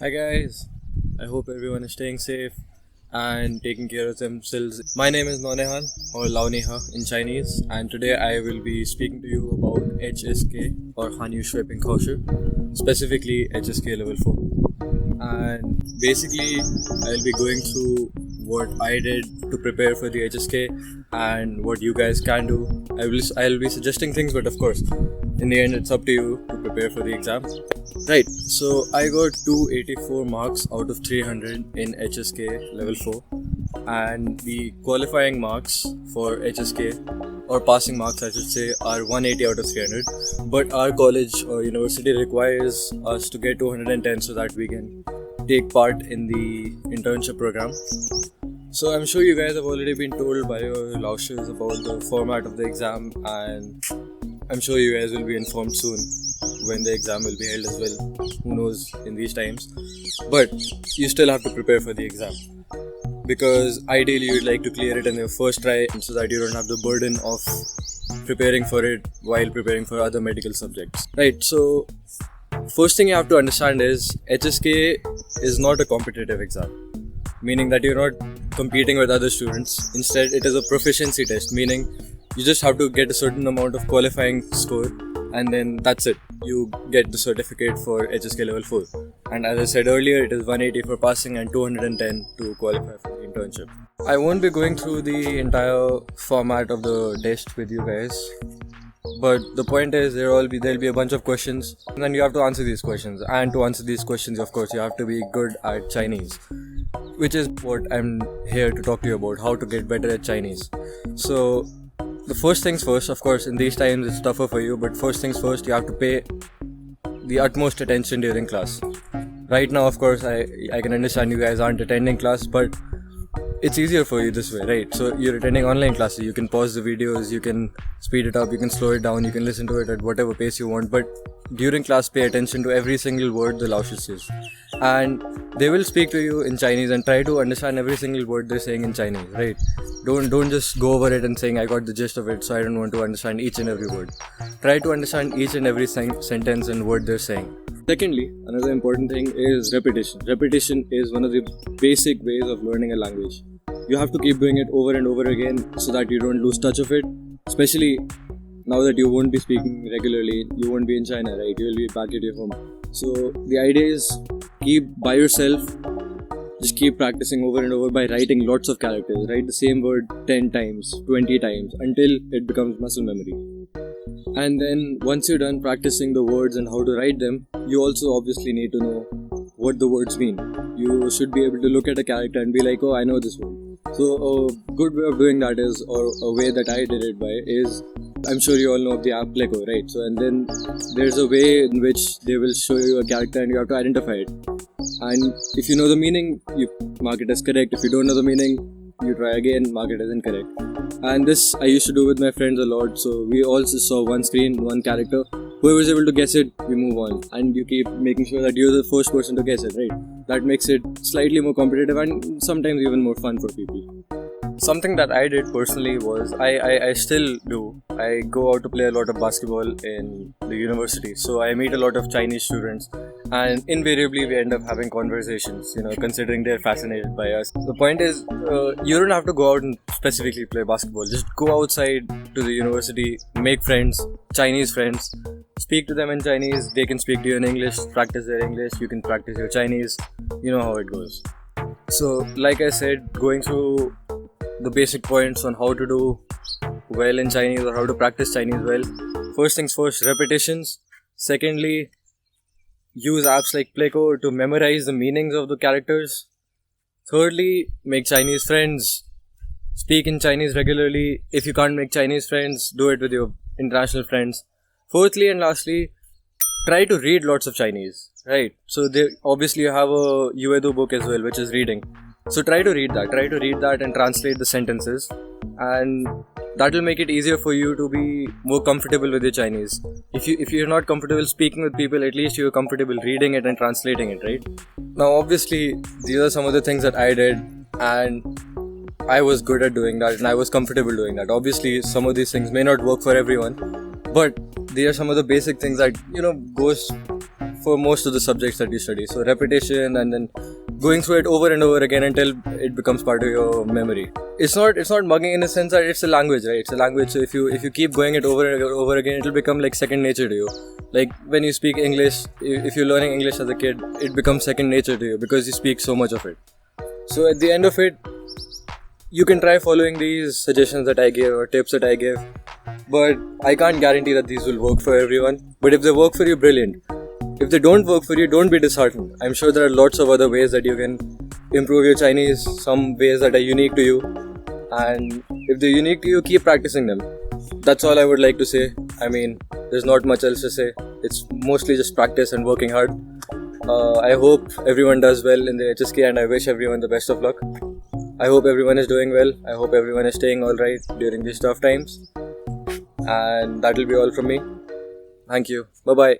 Hi guys, I hope everyone is staying safe and taking care of themselves. My name is Nonehal or Laoneha in Chinese, and today I will be speaking to you about HSK or Hanyu Shui Ping specifically HSK level 4. And basically, I'll be going through what I did to prepare for the HSK and what you guys can do. I'll be suggesting things, but of course, in the end, it's up to you to prepare for the exam. Right, so I got 284 marks out of 300 in HSK level 4, and the qualifying marks for HSK or passing marks I should say are 180 out of 300, but our college or university requires us to get 210 so that we can take part in the internship program. So I'm sure you guys have already been told by your Laoshers about the format of the exam, and I'm sure you guys will be informed soon when the exam will be held as well. Who knows in these times? But you still have to prepare for the exam, because ideally you'd like to clear it in your first try so that you don't have the burden of preparing for it while preparing for other medical subjects. Right, so first thing you have to understand is HSK is not a competitive exam, meaning that you're not competing with other students. Instead, it is a proficiency test, meaning you just have to get a certain amount of qualifying score, and then that's it. You get the certificate for HSK level 4. And as I said earlier, it is 180 for passing and 210 to qualify for the internship. I won't be going through the entire format of the test with you guys, but the point is there'll be a bunch of questions, and then you have to answer these questions. And to answer these questions, of course, you have to be good at Chinese, which is what I'm here to talk to you about, how to get better at Chinese. So the first things first, of course, in these times it's tougher for you, but first things first, you have to pay the utmost attention during class. Right now, of course, I can understand you guys aren't attending class, but it's easier for you this way, right? So you're attending online classes, you can pause the videos, you can speed it up, you can slow it down, you can listen to it at whatever pace you want, but during class pay attention to every single word the Laoshi says. And they will speak to you in Chinese and try to understand every single word they're saying in Chinese, right? Don't just go over it and saying I got the gist of it, so I don't want to understand each and every word. Try to understand each and every sentence and word they're saying. Secondly, another important thing is repetition. Repetition is one of the basic ways of learning a language. You have to keep doing it over and over again so that you don't lose touch of it, especially now that you won't be speaking regularly. You won't be in China, right? You will be back at your home. So the idea is keep by yourself, just keep practicing over and over by writing lots of characters. Write the same word 10 times, 20 times until it becomes muscle memory. And then once you're done practicing the words and how to write them, you also obviously need to know what the words mean. You should be able to look at a character and be like, oh, I know this word. So a good way of doing that is, or a way that I did it by is, I'm sure you all know of the app Pleco, right? So and then there's a way in which they will show you a character and you have to identify it. And if you know the meaning, you mark it as correct. If you don't know the meaning, you try again, mark it as incorrect. And this I used to do with my friends a lot. So we also saw one screen, one character. Whoever's able to guess it, we move on. And you keep making sure that you're the first person to guess it, right? That makes it slightly more competitive and sometimes even more fun for people. Something that I did personally was, I still do, I go out to play a lot of basketball in the university. So I meet a lot of Chinese students, and invariably we end up having conversations, considering they're fascinated by us. The point is, you don't have to go out and specifically play basketball. Just go outside to the university, make friends, Chinese friends, speak to them in Chinese, they can speak to you in English, practice their English, you can practice your Chinese, you know how it goes. So like I said, going through the basic points on how to do well in Chinese or how to practice Chinese well. First things first, repetitions. Secondly, use apps like Pleco to memorize the meanings of the characters. Thirdly, make Chinese friends. Speak in Chinese regularly. If you can't make Chinese friends, do it with your international friends. Fourthly and lastly, try to read lots of Chinese, right? So obviously you have a Yuedo book as well, which is reading. So try to read that and translate the sentences, and that will make it easier for you to be more comfortable with your Chinese. If you're not comfortable speaking with people, at least you're comfortable reading it and translating it, right? Now obviously these are some of the things that I did, and I was good at doing that and I was comfortable doing that. Obviously some of these things may not work for everyone, but these are some of the basic things that goes for most of the subjects that you study. So repetition and then going through it over and over again until it becomes part of your memory. It's not mugging in the sense that it's a language, right? It's a language. So if you keep going it over and over again, it'll become like second nature to you. Like when you speak English, if you're learning English as a kid, it becomes second nature to you because you speak so much of it. So at the end of it, you can try following these suggestions that I gave or tips that I gave, but I can't guarantee that these will work for everyone. But if they work for you, brilliant. If they don't work for you, don't be disheartened. I'm sure there are lots of other ways that you can improve your Chinese, some ways that are unique to you, and if they're unique to you, keep practicing them. That's all I would like to say. I mean, there's not much else to say. It's mostly just practice and working hard. I hope everyone does well in the HSK, and I wish everyone the best of luck. I hope everyone is doing well. I hope everyone is staying alright during these tough times. And that will be all from me. Thank you. Bye bye.